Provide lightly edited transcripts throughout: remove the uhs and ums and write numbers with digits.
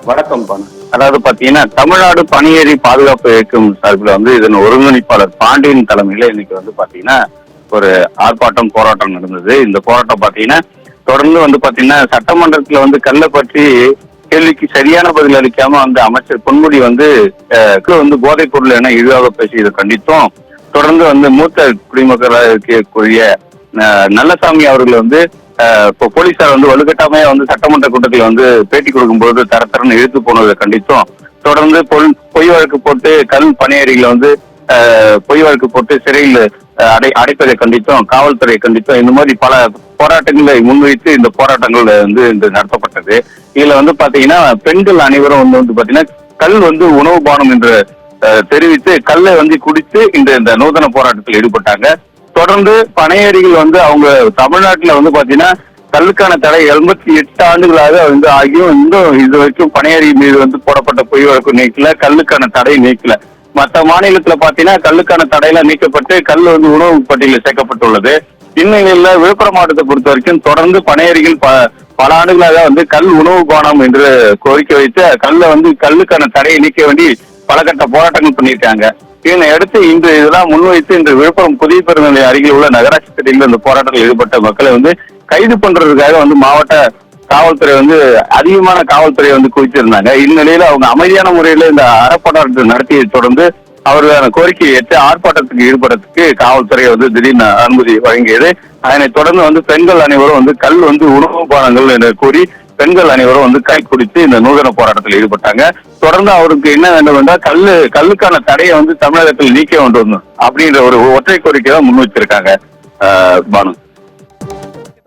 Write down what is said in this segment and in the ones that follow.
வணக்கம். அதாவது பாத்தீங்கன்னா தமிழ்நாடு பணியேறி பாதுகாப்பு இயக்கம் சார்பில் இதன் ஒருங்கிணைப்பாளர் பாண்டியன் தலைமையில இன்னைக்கு பாத்தீங்கன்னா ஒரு ஆர்ப்பாட்டம் போராட்டம் நடந்தது. இந்த போராட்டம் பாத்தீங்கன்னா தொடர்ந்து பாத்தீங்கன்னா சட்டமன்றத்துல கல்ல பற்றி கேள்விக்கு சரியான பதில் அளிக்காம அமைச்சர் பொன்முடி போதைப் பொருள் என இழிவாக பேசியதை கண்டித்தும், தொடர்ந்து மூத்த குடிமக்களாக இருக்கக்கூடிய நல்லசாமி அவர்கள் இப்போ போலீசார் வலுக்கட்டாமையா சட்டமன்ற கூட்டத்தில் பேட்டி கொடுக்கும்போது தரத்தரன்னு இழுத்து போனதை கண்டித்தும், தொடர்ந்து பொய் வழக்கு போட்டு கல் பணியாரிகளை பொய் வழக்கு போட்டு சிறையில் அடைப்பதை கண்டித்தும், காவல்துறையை கண்டித்தும் இந்த மாதிரி பல போராட்டங்களை முன்வைத்து இந்த போராட்டங்கள் இன்று நடத்தப்பட்டது. இதுல பாத்தீங்கன்னா பெண்கள் அனைவரும் பாத்தீங்கன்னா கல் உணவு பானம் என்று தெரிவித்து கல்லை குடித்து இந்த நூதன போராட்டத்தில் ஈடுபட்டாங்க. தொடர்ந்து பனையேறிகள் அவங்க தமிழ்நாட்டுல பாத்தீங்கன்னா கல்லுக்கான தடை 88 ஆண்டுகளாக ஆகியும் இன்னும் இது வரைக்கும் பனையேறி மீது போடப்பட்ட பொய் வழக்கு நீக்கல, கல்லுக்கான தடை நீக்கல. மற்ற மாநிலத்துல பாத்தீங்கன்னா கல்லுக்கான தடையெல்லாம் நீக்கப்பட்டு கல் உணவு பட்டியலில் சேர்க்கப்பட்டுள்ளது. இந்நிலையில விழுப்புரம் மாவட்டத்தை பொறுத்த வரைக்கும் தொடர்ந்து பனையேறிகள் பல ஆண்டுகளாக கல் உணவு பானம் என்று கோரிக்கை வைத்து கல்லுக்கான தடையை நீக்க வேண்டி பல கட்ட போராட்டங்கள் பண்ணியிருக்காங்க. இதனை அடுத்து இன்று இதெல்லாம் முன்வைத்து இன்று விழுப்புரம் புதிய பேருந்து நிலையம் அருகில் உள்ள நகராட்சி திட்டத்தில் இந்த போராட்டத்தில் ஈடுபட்ட மக்களை கைது பண்றதுக்காக மாவட்ட காவல்துறை அதிகமான காவல்துறை குவித்திருந்தாங்க. இந்நிலையில அவங்க அமைதியான முறையில இந்த அறப்போராட்டத்தை நடத்தியை தொடர்ந்து அவர்களான கோரிக்கையை ஏற்று ஆர்ப்பாட்டத்துக்கு ஈடுபடுறதுக்கு காவல்துறை திடீர்னு அனுமதி வழங்கியது. அதனைத் தொடர்ந்து பெண்கள் அனைவரும் கல் உணவு பானங்கள் என்று கூறி பெண்கள் அனைவரும் கை குடித்து இந்த நூதன போராட்டத்தில் ஈடுபட்டாங்க. தொடர்ந்து அவருக்கு என்ன வேண்டும் என்றால் கல்லுக்கான தடையை தமிழகத்தில் நீக்க வேண்டும் அப்படின்ற ஒரு ஒற்றை கோரிக்கை தான் முன் வச்சிருக்காங்க. பானு,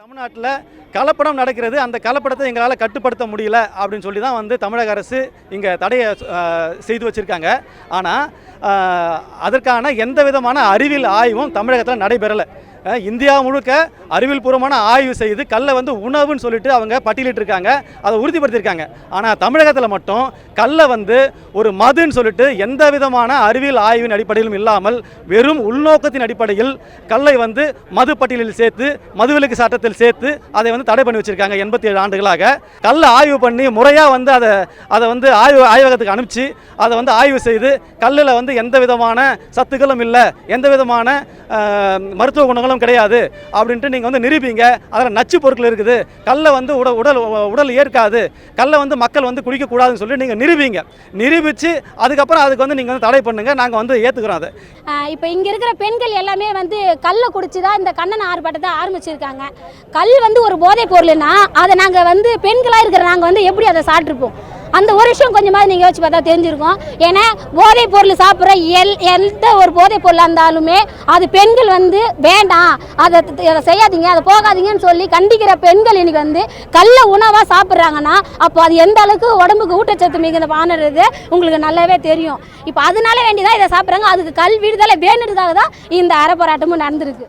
தமிழ்நாட்டில் கலப்படம் நடக்கிறது, அந்த கலப்படத்தை எங்களால் கட்டுப்படுத்த முடியல அப்படின்னு சொல்லி தான் தமிழக அரசு இங்கே தடையை செய்து வச்சுருக்காங்க. ஆனால் அதற்கான எந்த விதமான அறிவியல் ஆய்வும் தமிழகத்தில் நடைபெறலை. இந்தியா முழுக்க அறிவியல் பூர்வமான ஆய்வு செய்து கல்லை உணவுன்னு சொல்லிட்டு அவங்க பட்டியலிட்டிருக்காங்க, அதை உறுதிப்படுத்தியிருக்காங்க. ஆனால் தமிழகத்தில் மட்டும் கல்லை ஒரு மதுன்னு சொல்லிட்டு எந்த விதமான அறிவியல் ஆய்வின் அடிப்படையிலும் இல்லாமல் வெறும் உள்நோக்கத்தின் அடிப்படையில் கல்லை மது பட்டியலில் சேர்த்து மதுவிலக்கு சட்டத்தில் சேர்த்து அதை தடை பண்ணி வச்சிருக்காங்க. 87 ஆண்டுகளாக கல்லை ஆய்வு பண்ணி முறையாக அதை ஆய்வகத்துக்கு அனுப்பிச்சு அதை ஆய்வு செய்து கல்லில் எந்த விதமான சத்துக்களும் இல்லை, எந்த விதமான மருத்துவ குணங்களும் கிடையாது அப்படின்ட்டு நீங்கள் நிரூபிங்க. அதில் நச்சு பொருட்கள் இருக்குது, கல்லை உடல் ஏற்காது, கல்லை மக்கள் குடிக்கக்கூடாதுன்னு சொல்லி நீங்கள் நிரூபித்து அதுக்கப்புறம் அதுக்கு நீங்கள் தடை பண்ணுங்க, நாங்கள் ஏற்றுக்கிறோம். அதை இப்போ இங்கே இருக்கிற பெண்கள் எல்லாமே கல்லை குடிச்சு தான் இந்த கண்ணன் ஆர்ப்பாட்டத்தை ஆரம்பிச்சிருக்காங்க. கல் ஒரு போதைப் பொருள்னா அதை நாங்கள் பெண்களாக இருக்கிற நாங்கள் எப்படி அதை சாப்பிட்ருப்போம்? அந்த ஒரு விஷயம் கொஞ்சமாவது நீங்கள் யோசிச்சு பார்த்தா தெரிஞ்சிருக்கும். ஏன்னா போதைப் பொருள் சாப்பிட்ற எந்த ஒரு போதைப் பொருளாக இருந்தாலுமே அது பெண்கள் வேண்டாம், அதை செய்யாதீங்க, அதை போகாதீங்கன்னு சொல்லி கண்டிக்கிற பெண்கள் இன்னைக்கு கல்ல உணவாக சாப்பிட்றாங்கன்னா அப்போ அது எந்த அளவுக்கு உடம்புக்கு ஊட்டச்சத்து மிகுந்த பானது உங்களுக்கு நல்லாவே தெரியும். இப்போ அதனால வேண்டிதான் இதை சாப்பிட்றாங்க. அதுக்கு கல் விடுதலை வேணுறதுக்காக தான் இந்த அறப்போராட்டமும் நடந்திருக்கு.